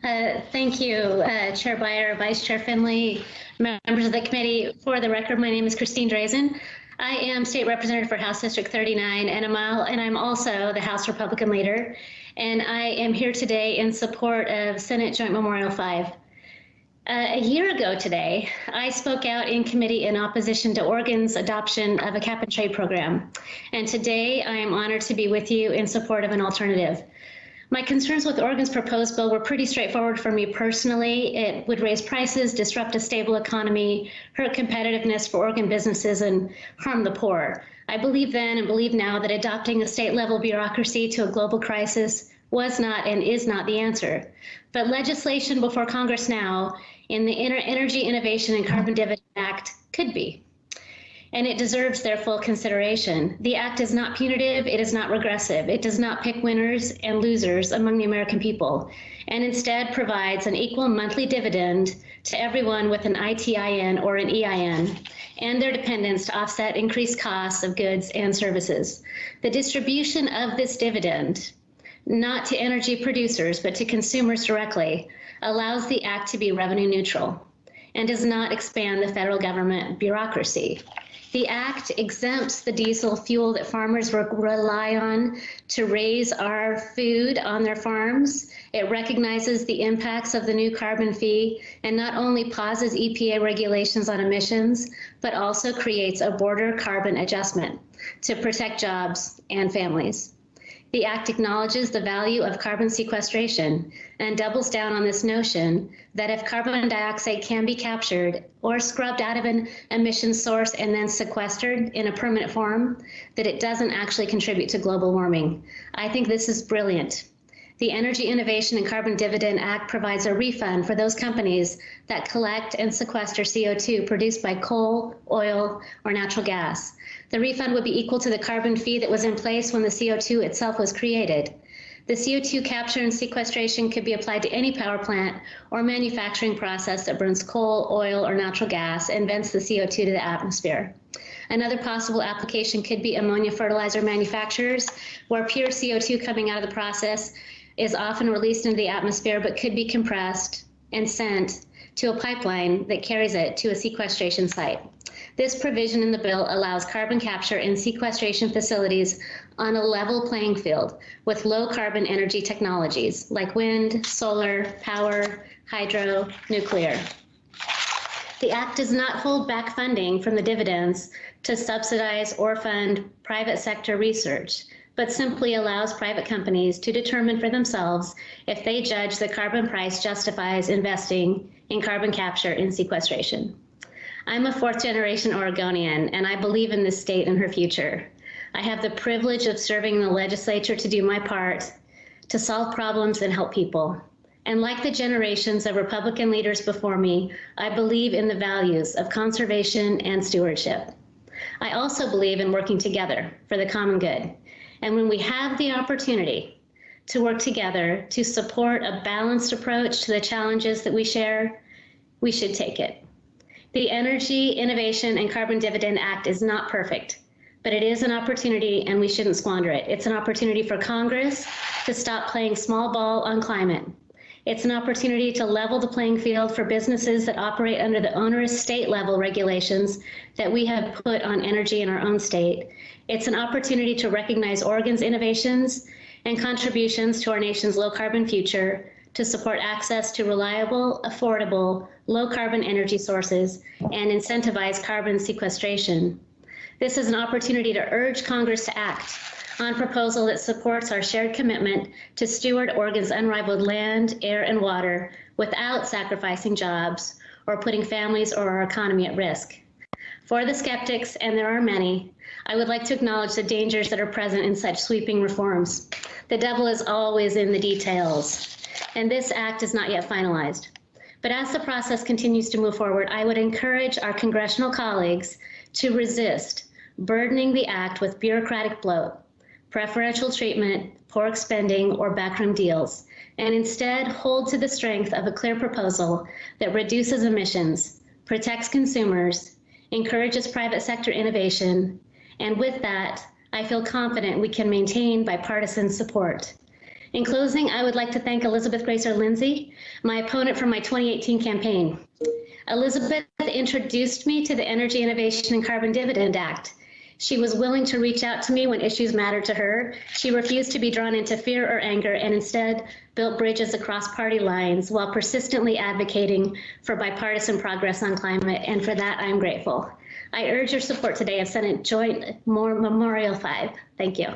Thank you, Chair Byer, Vice Chair Finley, members of the committee. For the record, my name is Christine Drazan. I am State Representative for House District 39, and I'm also the House Republican leader. And I am here today in support of Senate Joint Memorial 5. A year ago today, I spoke out in committee in opposition to Oregon's adoption of a cap-and-trade program. And today, I am honored to be with you in support of an alternative. My concerns with Oregon's proposed bill were pretty straightforward for me personally. It would raise prices, disrupt a stable economy, hurt competitiveness for Oregon businesses, and harm the poor. I believe then and believe now that adopting a state-level bureaucracy to a global crisis was not and is not the answer. But legislation before Congress now in the Energy Innovation and Carbon Dividend Act could be. And it deserves their full consideration. The act is not punitive, it is not regressive, it does not pick winners and losers among the American people, and instead provides an equal monthly dividend to everyone with an ITIN or an EIN, and their dependents to offset increased costs of goods and services. The distribution of this dividend, not to energy producers, but to consumers directly, allows the act to be revenue neutral and does not expand the federal government bureaucracy. The act exempts the diesel fuel that farmers rely on to raise our food on their farms. It recognizes the impacts of the new carbon fee and not only pauses EPA regulations on emissions, but also creates a border carbon adjustment to protect jobs and families. The act acknowledges the value of carbon sequestration and doubles down on this notion that if carbon dioxide can be captured or scrubbed out of an emission source and then sequestered in a permanent form, that it doesn't actually contribute to global warming. I think this is brilliant. The Energy Innovation and Carbon Dividend Act provides a refund for those companies that collect and sequester CO2 produced by coal, oil, or natural gas. The refund would be equal to the carbon fee that was in place when the CO2 itself was created. The CO2 capture and sequestration could be applied to any power plant or manufacturing process that burns coal, oil, or natural gas and vents the CO2 to the atmosphere. Another possible application could be ammonia fertilizer manufacturers, where pure CO2 coming out of the process is often released into the atmosphere but could be compressed and sent to a pipeline that carries it to a sequestration site. This provision in the bill allows carbon capture and sequestration facilities on a level playing field with low carbon energy technologies like wind, solar, power, hydro, nuclear. The act does not hold back funding from the dividends to subsidize or fund private sector research, but simply allows private companies to determine for themselves if they judge the carbon price justifies investing in carbon capture and sequestration. I'm a fourth-generation Oregonian, and I believe in this state and her future. I have the privilege of serving in the legislature to do my part to solve problems and help people. And like the generations of Republican leaders before me, I believe in the values of conservation and stewardship. I also believe in working together for the common good. And when we have the opportunity to work together to support a balanced approach to the challenges that we share, we should take it. The Energy Innovation and Carbon Dividend Act is not perfect, but it is an opportunity and we shouldn't squander it. It's an opportunity for Congress to stop playing small ball on climate. It's an opportunity to level the playing field for businesses that operate under the onerous state level regulations that we have put on energy in our own state. It's an opportunity to recognize Oregon's innovations and contributions to our nation's low carbon future, to support access to reliable, affordable, low-carbon energy sources and incentivize carbon sequestration. This is an opportunity to urge Congress to act on a proposal that supports our shared commitment to steward Oregon's unrivaled land, air, and water without sacrificing jobs or putting families or our economy at risk. For the skeptics, and there are many, I would like to acknowledge the dangers that are present in such sweeping reforms. The devil is always in the details, and this act is not yet finalized. But as the process continues to move forward, I would encourage our congressional colleagues to resist burdening the act with bureaucratic bloat, preferential treatment, pork spending, or backroom deals, and instead hold to the strength of a clear proposal that reduces emissions, protects consumers, encourages private sector innovation, and with that, I feel confident we can maintain bipartisan support. In closing, I would like to thank Elizabeth Gracer Lindsay, my opponent from my 2018 campaign. Elizabeth introduced me to the Energy Innovation and Carbon Dividend Act. She was willing to reach out to me when issues mattered to her. She refused to be drawn into fear or anger and instead built bridges across party lines while persistently advocating for bipartisan progress on climate, and for that I'm grateful. I urge your support today of Senate Joint Memorial 5. Thank you.